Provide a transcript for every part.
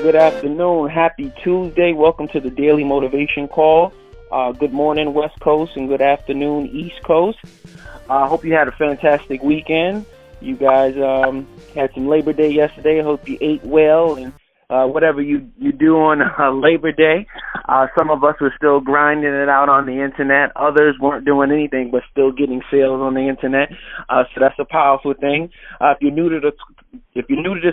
Good afternoon. Happy Tuesday. Welcome to the Daily Motivation Call. Good morning, West Coast, and good afternoon, East Coast. I hope you had a fantastic weekend. You guys had some Labor Day yesterday. I hope you ate well and whatever you do on Labor Day. Some of us were still grinding it out on the internet. Others weren't doing anything but still getting sales on the internet. So that's a powerful thing. If you're new to this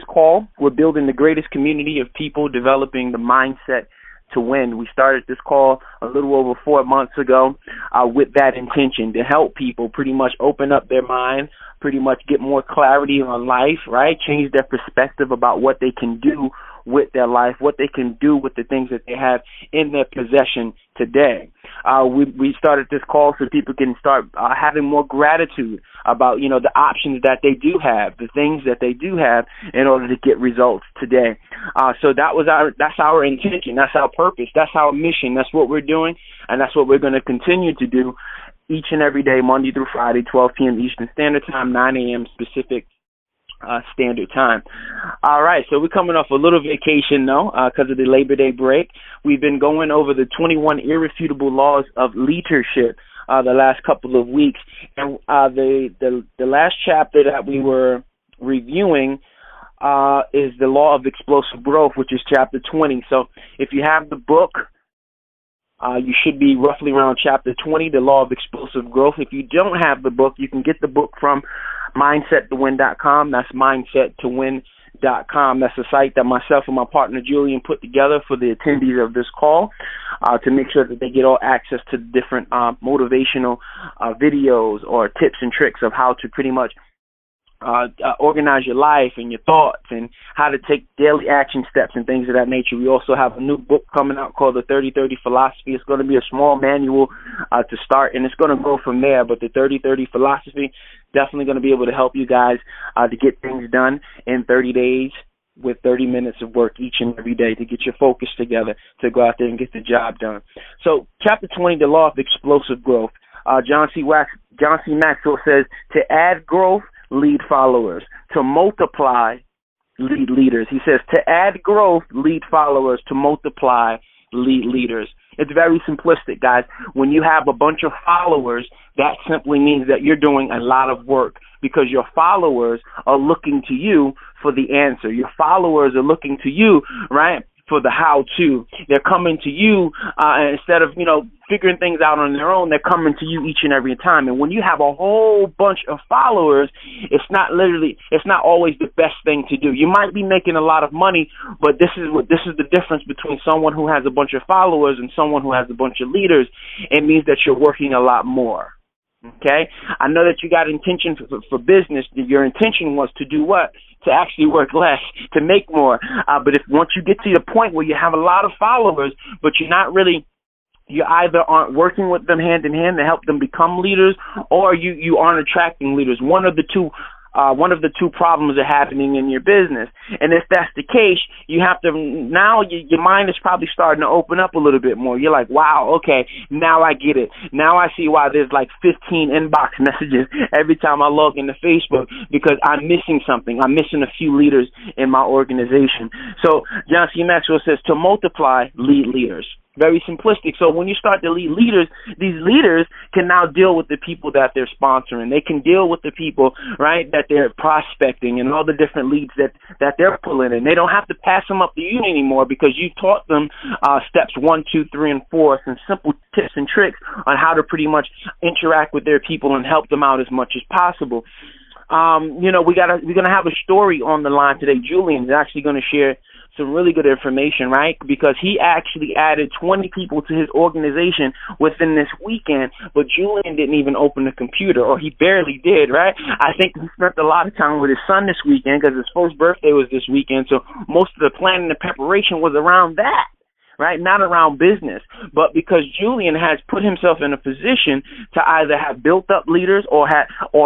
call, we're building the greatest community of people developing the mindset to win. We started this call a little over 4 months ago with that intention to help people pretty much open up their mind, pretty much get more clarity on life, right? Change their perspective about what they can do with their life, what they can do with the things that they have in their possession today. We started this call so people can start having more gratitude about, the options that they do have, the things that they do have in order to get results today. So that's our intention, that's our purpose, that's our mission, that's what we're doing, and that's what we're going to continue to do each and every day, Monday through Friday, 12 p.m. Eastern Standard Time, 9 a.m. Pacific Standard Time. All right, so we're coming off a little vacation now because of the Labor Day break. We've been going over the 21 irrefutable laws of leadership the last couple of weeks, and the last chapter that we were reviewing is the law of explosive growth, which is chapter 20. So if you have the book, you should be roughly around chapter 20, the law of explosive growth. If you don't have the book, you can get the book from mindsettowin.com. That's mindsettowin.com. That's a site that myself and my partner Julian put together for the attendees of this call to make sure that they get all access to different motivational videos or tips and tricks of how to pretty much organize your life and your thoughts and how to take daily action steps and things of that nature. We also have a new book coming out called the 30-30 Philosophy. It's going to be a small manual to start, and it's going to go from there. But the 30-30 Philosophy definitely going to be able to help you guys to get things done in 30 days with 30 minutes of work each and every day to get your focus together to go out there and get the job done. So chapter 20, the law of explosive growth. John C. Maxwell says, to add growth, lead followers. To multiply, lead leaders. He says to add growth, lead followers. To multiply, lead leaders. It's very simplistic, guys. When you have a bunch of followers, that simply means that you're doing a lot of work because your followers are looking to you for the answer. Your followers are looking to you, right, for the how-to. They're coming to you instead of, figuring things out on their own. They're coming to you each and every time. And when you have a whole bunch of followers, it's not always the best thing to do. You might be making a lot of money, but this is the difference between someone who has a bunch of followers and someone who has a bunch of leaders. It means that you're working a lot more. Okay? I know that you got intention for business. Your intention was to do what? To actually work less, to make more. But once you get to the point where you have a lot of followers, but you either aren't working with them hand in hand to help them become leaders, or you aren't attracting leaders. One of the two problems are happening in your business. And if that's the case, you have to, now your mind is probably starting to open up a little bit more. You're like, wow, okay, now I get it. Now I see why there's like 15 inbox messages every time I log into Facebook, because I'm missing something. I'm missing a few leaders in my organization. So John C. Maxwell says to multiply, lead leaders. Very simplistic. So when you start to lead leaders, these leaders can now deal with the people that they're sponsoring. They can deal with the people, right, that they're prospecting and all the different leads that they're pulling in. They don't have to pass them up to you anymore because you taught them steps 1, 2, 3, and 4, some simple tips and tricks on how to pretty much interact with their people and help them out as much as possible. We're gonna have a story on the line today. Julian's actually going to share some really good information, right? Because he actually added 20 people to his organization within this weekend, but Julian didn't even open the computer, or he barely did, right? I think he spent a lot of time with his son this weekend because his first birthday was this weekend, so most of the planning and preparation was around that, right? Not around business. But because Julian has put himself in a position to either have built up leaders or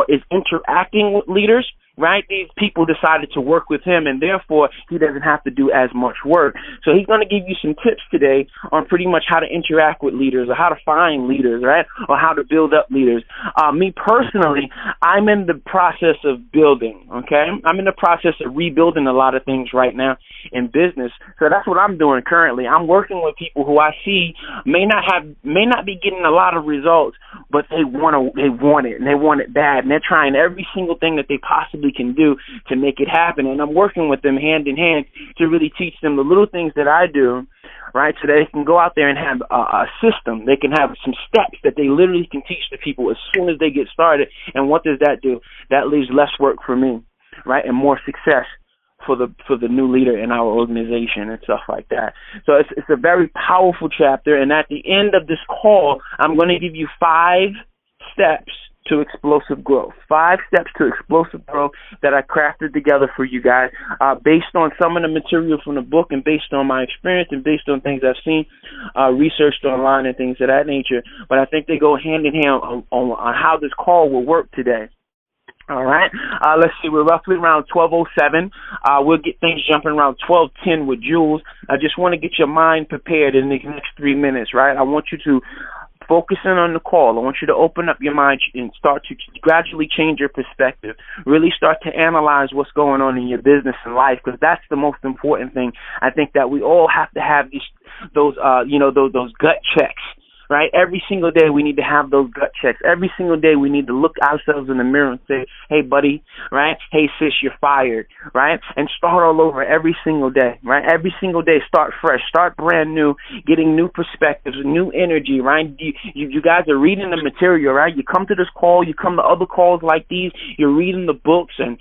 is interacting with leaders, right? These people decided to work with him, and therefore he doesn't have to do as much work. So he's going to give you some tips today on pretty much how to interact with leaders, or how to find leaders, right, or how to build up leaders. Me personally, I'm in the process of building, okay? I'm in the process of rebuilding a lot of things right now in business. So that's what I'm doing currently. I'm working with people who I see may not be getting a lot of results, but they want it, and they want it bad, and they're trying every single thing that they possibly can do to make it happen. And I'm working with them hand in hand to really teach them the little things that I do, right, so that they can go out there and have a system. They can have some steps that they literally can teach the people as soon as they get started. And what does that do? That leaves less work for me, right, and more success for the new leader in our organization and stuff like that. So it's a very powerful chapter. And at the end of this call, I'm going to give you 5 steps to explosive growth. 5 steps to explosive growth that I crafted together for you guys, based on some of the material from the book, and based on my experience, and based on things I've seen, researched online and things of that nature. But I think they go hand in hand on how this call will work today. All right. Let's see. We're roughly around 12:07. We'll get things jumping around 12:10 with Jules. I just want to get your mind prepared in the next 3 minutes, right? I want you to focus in on the call. I want you to open up your mind and start to gradually change your perspective. Really start to analyze what's going on in your business and life, because that's the most important thing. I think that we all have to have those gut checks. Right? Every single day we need to have those gut checks. Every single day we need to look ourselves in the mirror and say, hey, buddy, right? Hey, sis, you're fired, right? And start all over every single day, right? Every single day, start fresh, start brand new, getting new perspectives, new energy, right? You guys are reading the material, right? You come to this call, you come to other calls like these, you're reading the books, and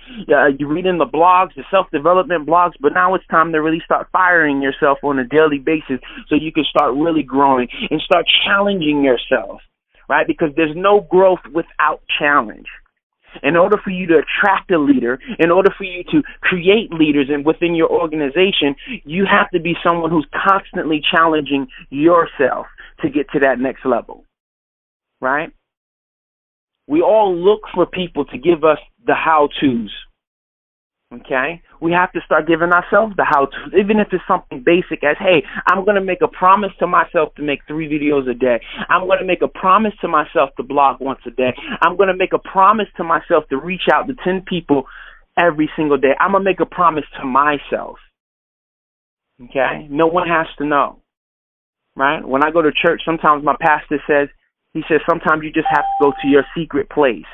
you're reading the blogs, the self-development blogs, but now it's time to really start firing yourself on a daily basis so you can start really growing and start challenging yourself, right? Because there's no growth without challenge. In order for you to attract a leader, in order for you to create leaders within your organization, you have to be someone who's constantly challenging yourself to get to that next level, right? We all look for people to give us the how-tos. Okay? We have to start giving ourselves the how-to, even if it's something basic as, hey, I'm going to make a promise to myself to make 3 videos a day. I'm going to make a promise to myself to blog once a day. I'm going to make a promise to myself to reach out to 10 people every single day. I'm going to make a promise to myself. Okay? No one has to know. Right? When I go to church, sometimes my pastor says, sometimes you just have to go to your secret place.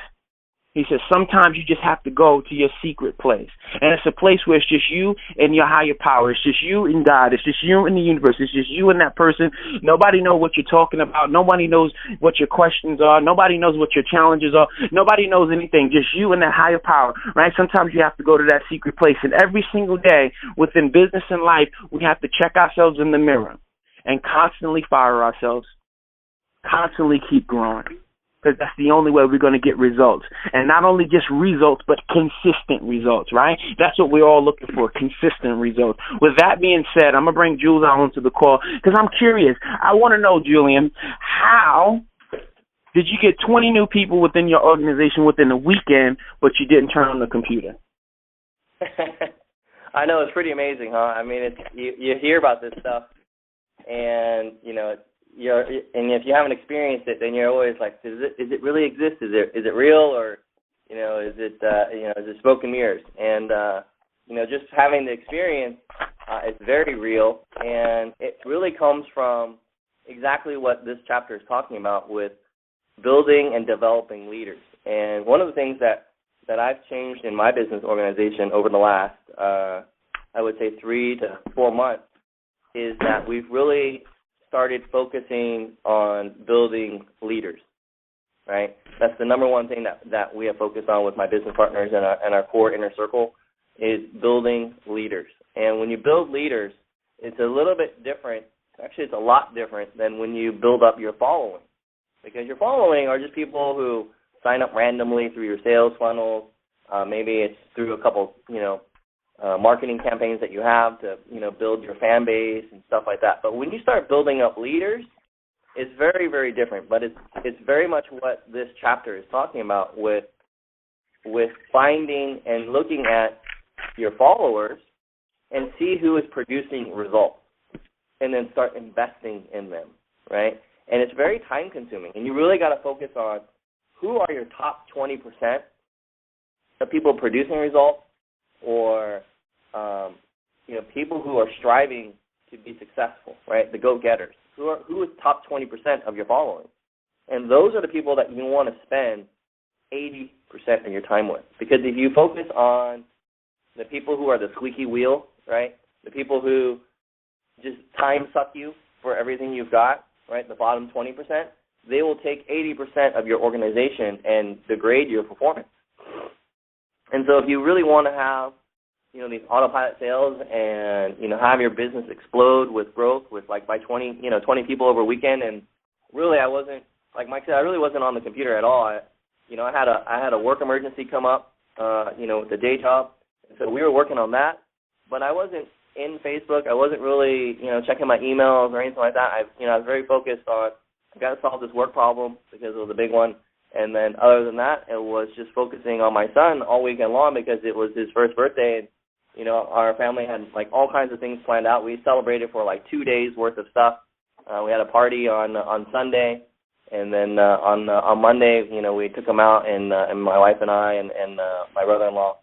He says, sometimes you just have to go to your secret place. And it's a place where it's just you and your higher power. It's just you and God. It's just you and the universe. It's just you and that person. Nobody knows what you're talking about. Nobody knows what your questions are. Nobody knows what your challenges are. Nobody knows anything. Just you and that higher power, right? Sometimes you have to go to that secret place. And every single day within business and life, we have to check ourselves in the mirror and constantly fire ourselves, constantly keep growing. Because that's the only way we're going to get results. And not only just results, but consistent results, right? That's what we're all looking for, consistent results. With that being said, I'm going to bring Jules out onto the call because I'm curious. I want to know, Julian, how did you get 20 new people within your organization within a weekend, but you didn't turn on the computer? I know, it's pretty amazing, huh? I mean, you hear about this stuff, and, and if you haven't experienced it, then you're always like, does it really exist? Is it real, or is it smoke and mirrors? And just having the experience, it's very real, and it really comes from exactly what this chapter is talking about with building and developing leaders. And one of the things that I've changed in my business organization over the last, I would say 3 to 4 months, is that we've really started focusing on building leaders, right? That's the number one thing that we have focused on with my business partners and our core inner circle is building leaders. And when you build leaders, it's a little bit different. Actually, it's a lot different than when you build up your following, because your following are just people who sign up randomly through your sales funnels. Maybe it's through a couple, marketing campaigns that you have to, build your fan base and stuff like that. But when you start building up leaders, it's very, very different. But it's very much what this chapter is talking about with with finding and looking at your followers and see who is producing results, and then start investing in them, right? And it's very time-consuming, and you really got to focus on who are your top 20% of people producing results, or people who are striving to be successful, right? The go-getters. Who is top 20% of your following? And those are the people that you want to spend 80% of your time with. Because if you focus on the people who are the squeaky wheel, right, the people who just time suck you for everything you've got, right, the bottom 20%, they will take 80% of your organization and degrade your performance. And so if you really want to have, these autopilot sales and, have your business explode with growth with by 20 people over a weekend, and really I wasn't, like Mike said, I really wasn't on the computer at all. I had a work emergency come up, with the day job. So we were working on that, but I wasn't in Facebook. I wasn't really, checking my emails or anything like that. I was very focused on, I got to solve this work problem because it was a big one. And then other than that, it was just focusing on my son all weekend long because it was his first birthday. And, our family had all kinds of things planned out. We celebrated for 2 days worth of stuff. We had a party on Sunday, and then on Monday, we took him out, and my wife and I and my brother-in-law,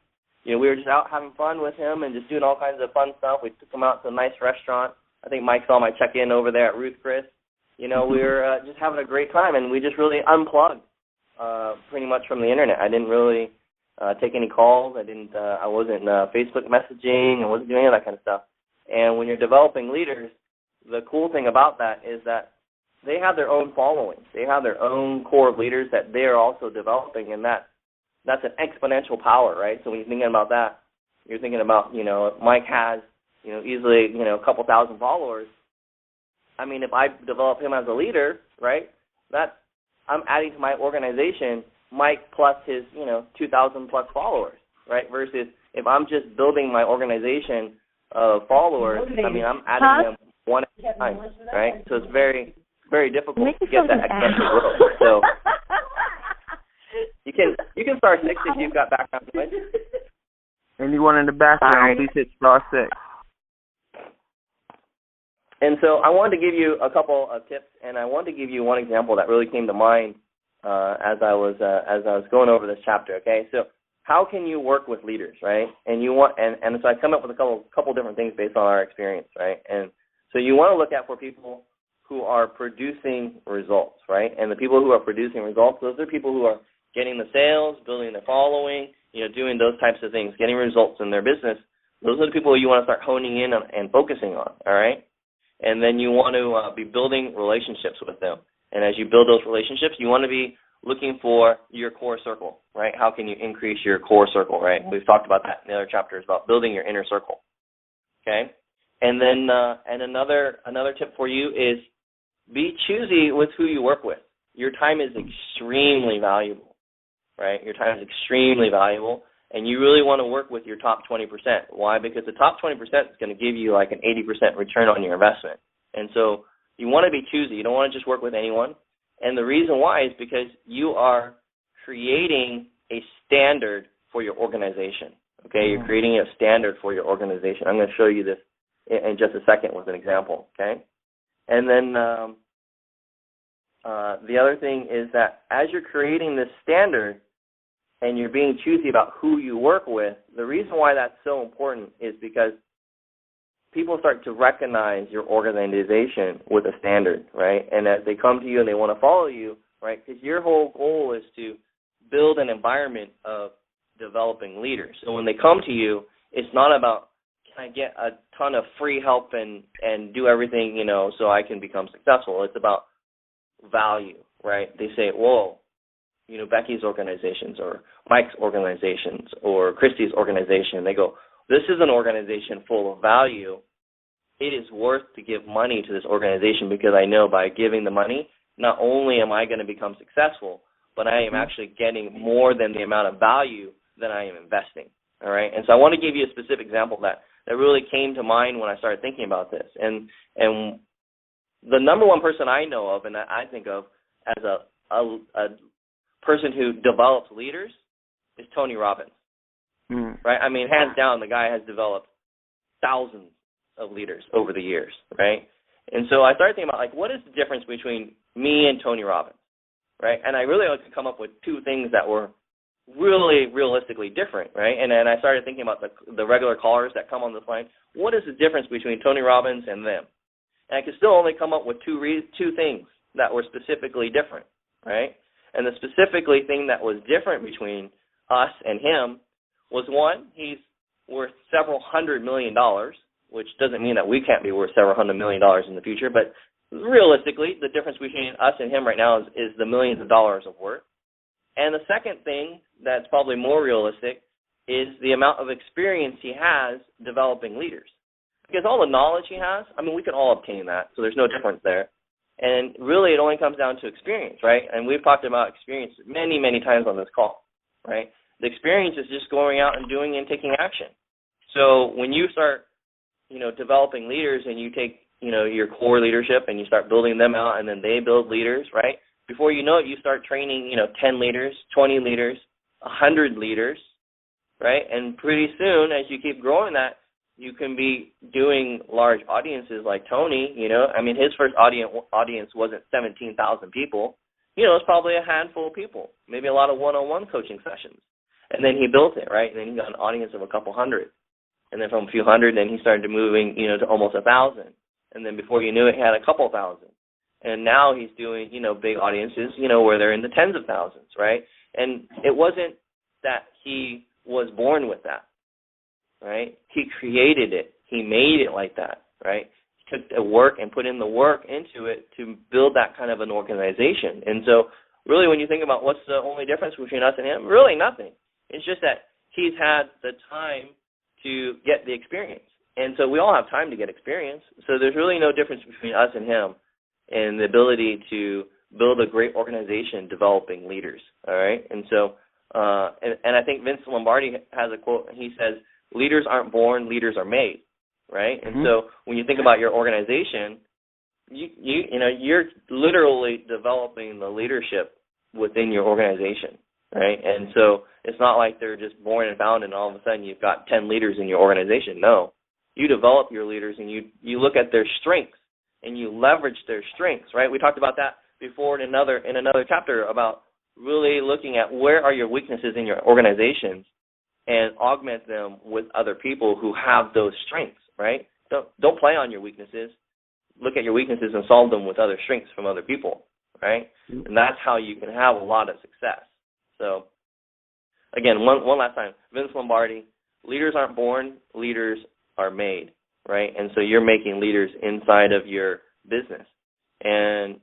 we were just out having fun with him and just doing all kinds of fun stuff. We took him out to a nice restaurant. I think Mike saw my check-in over there at Ruth Chris. We were just having a great time, and we just really unplugged pretty much from the internet. I didn't really take any calls. I wasn't Facebook messaging. I wasn't doing any of that kind of stuff. And when you're developing leaders, the cool thing about that is that they have their own following. They have their own core of leaders that they are also developing, and that's an exponential power, right? So when you're thinking about that, you're thinking about, if Mike has, easily, a couple thousand followers. I mean, if I develop him as a leader, right, I'm adding to my organization Mike plus his, 2,000 plus followers, right? Versus if I'm just building my organization of followers, I'm adding them one at a time, right? So it's very, very difficult to get that exponential growth. So you can start 6 if you've got background noise. Anyone in the background, please hit star 6. And so I wanted to give you a couple of tips, and I wanted to give you one example that really came to mind as I was going over this chapter. Okay, so how can you work with leaders, right? And so I come up with a couple different things based on our experience, right? And so you want to look at for people who are producing results, right? And the people who are producing results, those are people who are getting the sales, building their following, doing those types of things, getting results in their business. Those are the people you want to start honing in on and focusing on, all right? And then you want to be building relationships with them. And as you build those relationships, you want to be looking for your core circle, right? How can you increase your core circle, right? We've talked about that in the other chapters about building your inner circle, okay? And then and another tip for you is be choosy with who you work with. Your time is extremely valuable, right? Your time is extremely valuable, and you really want to work with your top 20%. Why? Because the top 20% is going to give you an 80% return on your investment. And so you want to be choosy. You don't want to just work with anyone. And the reason why is because you are creating a standard for your organization, okay? You're creating a standard for your organization. I'm going to show you this in just a second with an example, okay? And then the other thing is that as you're creating this standard and you're being choosy about who you work with, the reason why that's so important is because people start to recognize your organization with a standard, right? And as they come to you and they want to follow you, right, because your whole goal is to build an environment of developing leaders. So when they come to you, it's not about, can I get a ton of free help and do everything, so I can become successful. It's about value, right? They say, whoa, Becky's organizations or Mike's organizations or Christy's organization, they go, this is an organization full of value. It is worth to give money to this organization because I know by giving the money, not only am I going to become successful, but I am actually getting more than the amount of value that I am investing, all right? And so I want to give you a specific example that really came to mind when I started thinking about this. And the number one person I know of and that I think of as a person who develops leaders is Tony Robbins, Mm. right? I mean, hands down, the guy has developed thousands of leaders over the years, right? And so I started thinking about, like, what is the difference between me and Tony Robbins, right? And I really like to come up with two things that were really realistically different, right? And then I started thinking about the regular callers that come on this line. What is the difference between Tony Robbins and them? And I could still only come up with two things that were specifically different, right? And the specifically thing that was different between us and him was, one, he's worth several $100 million, which doesn't mean that we can't be worth several $100 million in the future, but realistically, the difference between us and him right now is the millions of dollars of worth. And the second thing that's probably more realistic is the amount of experience he has developing leaders. Because all the knowledge he has, I mean, we can all obtain that, so there's no difference there. And really, it only comes down to experience, right? And we've talked about experience many, many times on this call, right? The experience is just going out and doing and taking action. So when you start, developing leaders and you take, your core leadership and you start building them out and then they build leaders, right? Before you know it, you start training, 10 leaders, 20 leaders, 100 leaders, right? And pretty soon, as you keep growing that, you can be doing large audiences like Tony, I mean, his first audience wasn't 17,000 people. It's probably a handful of people, maybe a lot of one-on-one coaching sessions. And then he built it, right? And then he got an audience of a couple hundred. And then from a few hundred, then he started moving, to almost 1,000. And then before you knew it, he had a couple thousand. And now he's doing, big audiences, where they're in the tens of thousands, right? And it wasn't that he was born with that, right? He created it. He made it like that, right? He took the work and put in the work into it to build that kind of an organization. And so really when you think about what's the only difference between us and him, really nothing. It's just that he's had the time to get the experience. And so we all have time to get experience. So there's really no difference between us and him in the ability to build a great organization developing leaders, all right? And so, and I think Vince Lombardi has a quote, he says, leaders aren't born, leaders are made, right? Mm-hmm. And so when you think about your organization, you're literally developing the leadership within your organization, right? And so it's not like they're just born and found and all of a sudden you've got 10 leaders in your organization. No, you develop your leaders and you look at their strengths and you leverage their strengths, right? We talked about that before in another chapter about really looking at where are your weaknesses in your organizations and augment them with other people who have those strengths, right? Don't play on your weaknesses. Look at your weaknesses and solve them with other strengths from other people, right? And that's how you can have a lot of success. So, again, one last time, Vince Lombardi, leaders aren't born, leaders are made, right? And so you're making leaders inside of your business. And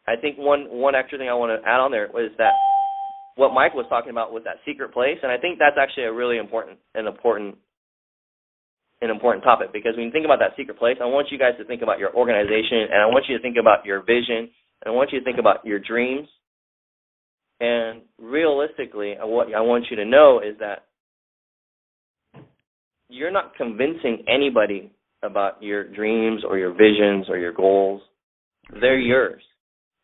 I think one extra thing I want to add on there was that what Mike was talking about with that secret place, and I think that's actually a really important topic, because when you think about that secret place, I want you guys to think about your organization, and I want you to think about your vision, and I want you to think about your dreams. And realistically, what I want you to know is that you're not convincing anybody about your dreams or your visions or your goals. They're yours.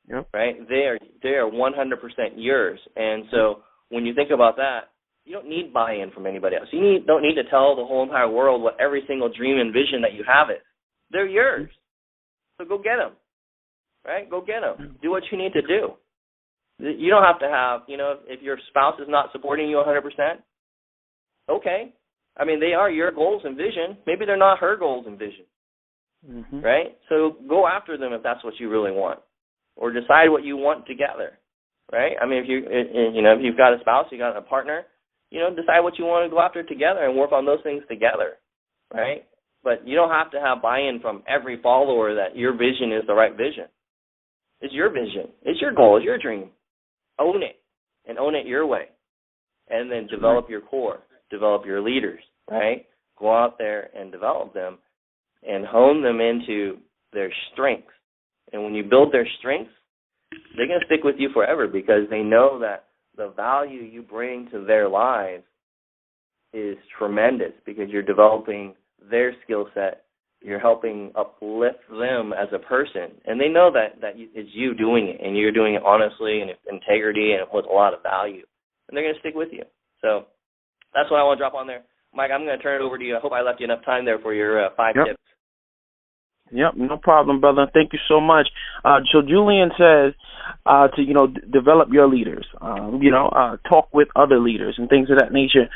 Yep. Right? They are 100% yours. And so when you think about that, you don't need buy-in from anybody else. You don't need to tell the whole entire world what every single dream and vision that you have is. They're yours. So go get them. Right? Go get them. Do what you need to do. You don't have to have, if your spouse is not supporting you 100%, okay. I mean, they are your goals and vision. Maybe they're not her goals and vision, right? So go after them if that's what you really want, or decide what you want together, right? I mean, if you've got a spouse, you got a partner, decide what you want to go after together and work on those things together, right? But you don't have to have buy-in from every follower that your vision is the right vision. It's your vision. It's your goal. It's your dream. Own it, and own it your way, and then develop your core, develop your leaders, right? Go out there and develop them and hone them into their strengths. And when you build their strengths, they're going to stick with you forever, because they know that the value you bring to their lives is tremendous, because you're developing their skill set. You're helping uplift them as a person. And they know that it's you doing it, and you're doing it honestly and with integrity and with a lot of value. and they're going to stick with you. So that's what I want to drop on there. Mike, I'm going to turn it over to you. I hope I left you enough time there for your 5 tips. Yep, no problem, brother. Thank you so much. So Julian says to, develop your leaders, talk with other leaders and things of that nature.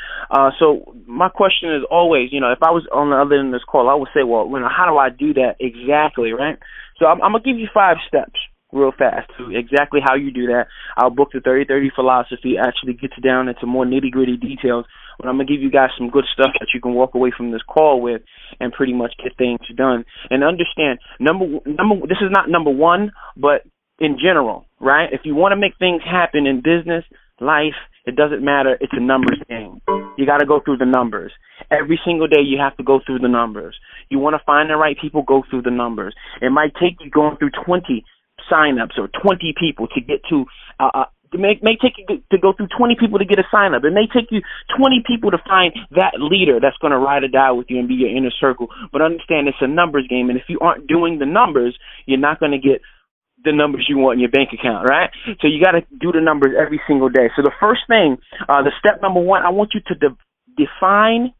So my question is always, if I was on the other end of this call, I would say, well, how do I do that exactly, right? So I'm going to give you 5 steps real fast to exactly how you do that. Our book, The 30-30 Philosophy, actually gets down into more nitty-gritty details. But I'm going to give you guys some good stuff that you can walk away from this call with and pretty much get things done. And understand, this is not number one, but in general, right? If you want to make things happen in business, life, it doesn't matter. It's a numbers game. You got to go through the numbers. Every single day you have to go through the numbers. You want to find the right people, go through the numbers. It might take you going through 20 signups or 20 people to get to it may take you to go through 20 people to get a sign up. It may take you 20 people to find that leader that's going to ride or die with you and be your inner circle. But understand it's a numbers game, and if you aren't doing the numbers, you're not going to get the numbers you want in your bank account, right? So you got to do the numbers every single day. So the first thing, the step number 1, I want you to define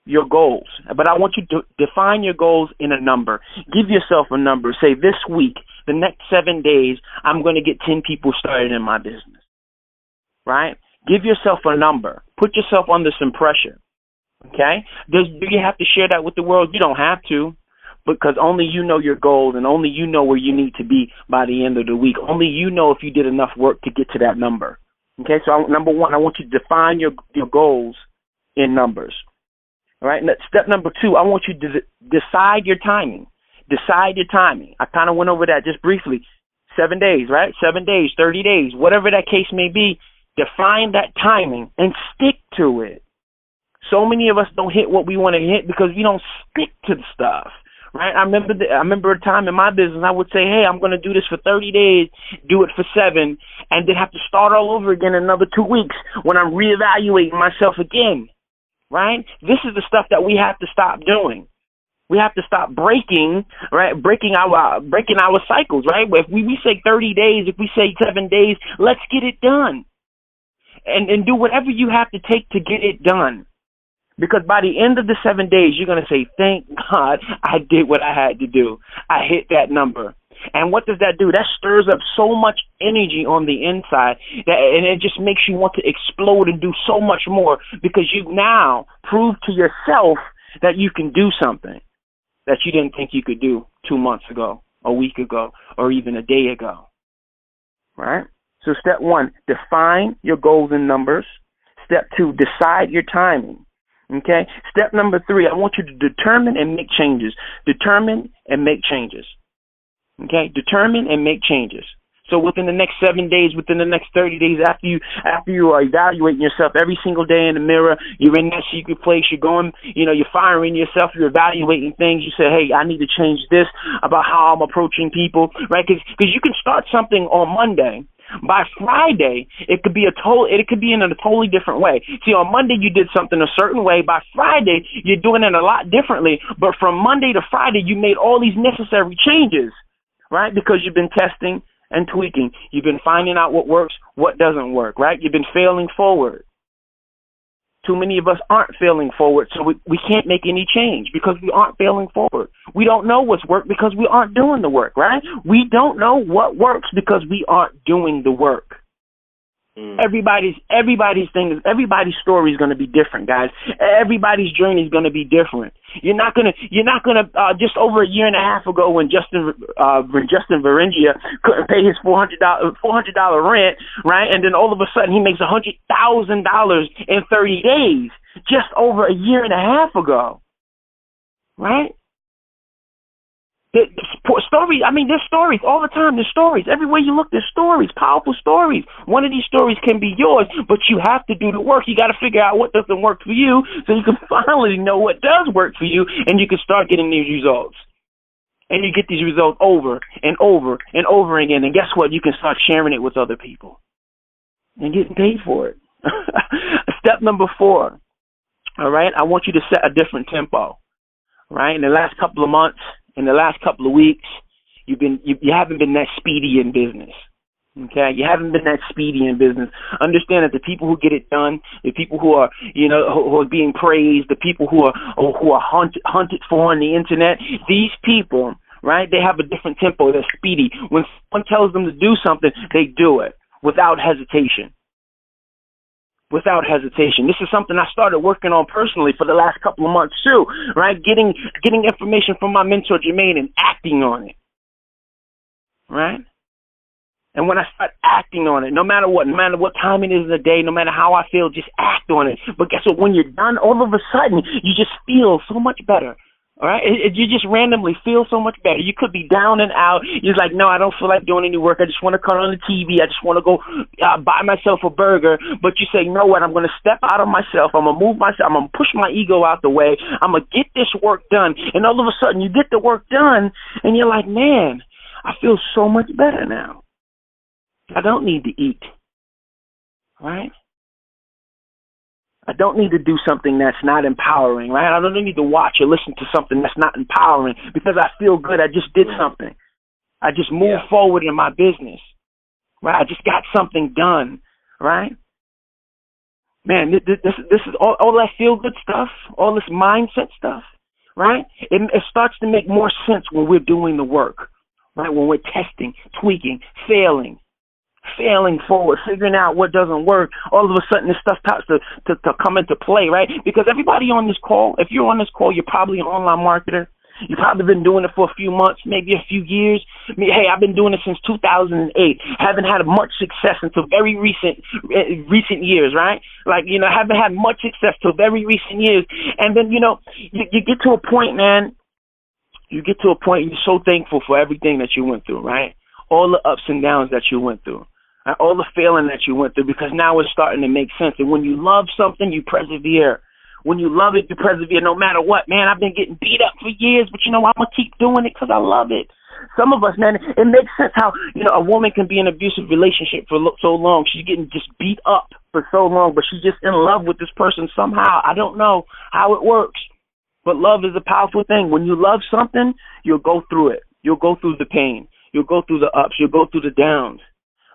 your goals, but I want you to define your goals in a number. Give yourself a number. Say this week, the next 7 days, I'm going to get 10 people started in my business, right? Give yourself a number. Put yourself under some pressure, okay? Do you have to share that with the world? You don't have to, because only you know your goals and only you know where you need to be by the end of the week. Only you know if you did enough work to get to that number, okay? So number 1, I want you to define your goals in numbers. All right. Step number 2, I want you to decide your timing. Decide your timing. I kind of went over that just briefly. 7 days, right? 7 days, 30 days, whatever that case may be. Define that timing and stick to it. So many of us don't hit what we want to hit because we don't stick to the stuff, right? I remember a time in my business I would say, hey, I'm going to do this for 30 days, do it for 7, and then have to start all over again in another 2 weeks when I'm reevaluating myself again. Right? This is the stuff that we have to stop doing. We have to stop breaking our cycles, right? If we say 30 days, if we say 7 days, let's get it done. And do whatever you have to take to get it done. Because by the end of the 7 days, you're going to say, thank God I did what I had to do. I hit that number. And what does that do? That stirs up so much energy on the inside, and it just makes you want to explode and do so much more because you've now proved to yourself that you can do something that you didn't think you could do 2 months ago, a week ago, or even a day ago. Right? So step 1, define your goals in numbers. Step 2, decide your timing. Okay? Step number 3, I want you to determine and make changes. Determine and make changes. Okay, determine and make changes. So within the next 7 days, within the next 30 days, after you are evaluating yourself every single day in the mirror, you're in that secret place, you're going, you're firing yourself, you're evaluating things. You say, hey, I need to change this about how I'm approaching people, right? Because you can start something on Monday. By Friday, it could be in a totally different way. See, on Monday you did something a certain way. By Friday, you're doing it a lot differently. But from Monday to Friday, you made all these necessary changes. Right? Because you've been testing and tweaking. You've been finding out what works, what doesn't work, right? You've been failing forward. Too many of us aren't failing forward, so we can't make any change because we aren't failing forward. We don't know what's worked because we aren't doing the work, right? We don't know what works because we aren't doing the work. Everybody's story is going to be different, guys. Everybody's journey is going to be different. You're not gonna just over a year and a half ago when Justin Varengia couldn't pay his $400 rent, right? And then all of a sudden he makes $100,000 in 30 days, just over a year and a half ago, right? There's stories all the time. There's stories. Everywhere you look, there's stories, powerful stories. One of these stories can be yours, but you have to do the work. You got to figure out what doesn't work for you so you can finally know what does work for you, and you can start getting these results. And you get these results over and over and over again, and guess what? You can start sharing it with other people and getting paid for it. Step number 4, all right? I want you to set a different tempo, right? In the last couple of months, in the last couple of weeks, you haven't been that speedy in business. Okay, you haven't been that speedy in business. Understand that the people who get it done, the people who are, who are being praised, the people who are hunted for on the internet, these people, right? They have a different tempo. They're speedy. When someone tells them to do something, they do it without hesitation. Without hesitation. This is something I started working on personally for the last couple of months too, right? Getting information from my mentor Jermaine and acting on it, right? And when I start acting on it, no matter what time it is in the day, no matter how I feel, just act on it. But guess what? When you're done, all of a sudden, you just feel so much better. All right? You just randomly feel so much better. You could be down and out. You're like, no, I don't feel like doing any work. I just want to cut on the TV. I just want to go buy myself a burger. But you say, you know what? I'm going to step out of myself. I'm going to move myself. I'm going to push my ego out the way. I'm going to get this work done. And all of a sudden, you get the work done, and you're like, man, I feel so much better now. I don't need to eat, right? I don't need to do something that's not empowering, right? I don't need to watch or listen to something that's not empowering because I feel good. I just did something. I just moved forward in my business, right? I just got something done, right? Man, this is all that feel-good stuff, all this mindset stuff, right? It starts to make more sense when we're doing the work, right? When we're testing, tweaking, failing forward, figuring out what doesn't work, all of a sudden this stuff starts to come into play, right? Because everybody on this call, if you're on this call, you're probably an online marketer. You've probably been doing it for a few months, maybe a few years. Hey, I've been doing it since 2008. Haven't had much success until very recent years, right? Like, haven't had much success till very recent years. And then, you get to a point, man, you're so thankful for everything that you went through, right? All the ups and downs that you went through. All the failing that you went through, because now it's starting to make sense. And when you love something, you persevere. When you love it, you persevere no matter what. Man, I've been getting beat up for years, but I'm going to keep doing it because I love it. Some of us, man, it makes sense how, a woman can be in an abusive relationship for so long. She's getting just beat up for so long, but she's just in love with this person somehow. I don't know how it works, but love is a powerful thing. When you love something, you'll go through it. You'll go through the pain. You'll go through the ups. You'll go through the downs.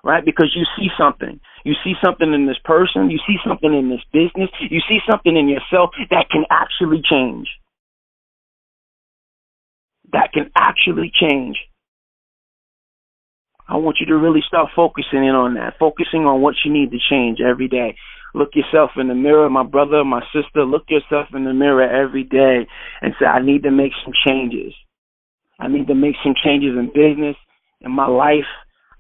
Right? Because you see something. You see something in this person. You see something in this business. You see something in yourself that can actually change. That can actually change. I want you to really start focusing in on that. Focusing on what you need to change every day. Look yourself in the mirror, my brother, my sister. Look yourself in the mirror every day and say, I need to make some changes. I need to make some changes in business, in my life.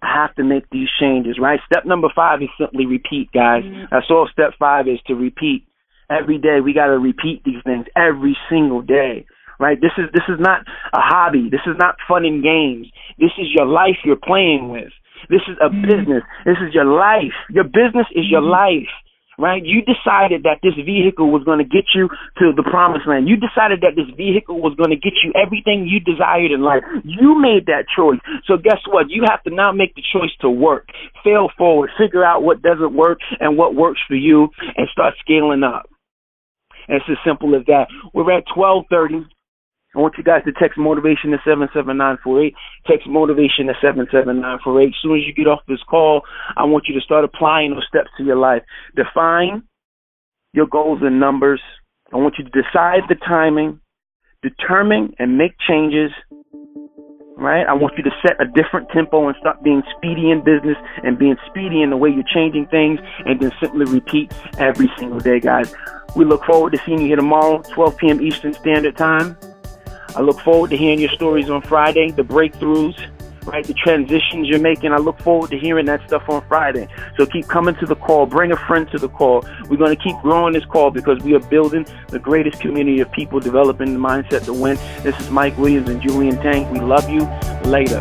I have to make these changes, right? Step number 5 is simply repeat, guys. That's all step 5 is, to repeat. Every day we got to repeat these things every single day, right? This is not a hobby. This is not fun and games. This is your life you're playing with. This is a business. This is your life. Your business is your life, right? You decided that this vehicle was going to get you to the promised land. You decided that this vehicle was going to get you everything you desired in life. You made that choice. So guess what? You have to now make the choice to work, fail forward, figure out what doesn't work and what works for you, and start scaling up. And it's as simple as that. We're at 12:30. I want you guys to text motivation to 77948. Text motivation to 77948. As soon as you get off this call, I want you to start applying those steps to your life. Define your goals in numbers. I want you to decide the timing, determine and make changes. Right? I want you to set a different tempo and start being speedy in business and being speedy in the way you're changing things, and then simply repeat every single day, guys. We look forward to seeing you here tomorrow, 12 p.m. Eastern Standard Time. I look forward to hearing your stories on Friday, the breakthroughs, right, the transitions you're making. I look forward to hearing that stuff on Friday. So keep coming to the call. Bring a friend to the call. We're going to keep growing this call because we are building the greatest community of people developing the mindset to win. This is Mike Williams and Julian Tank. We love you. Later.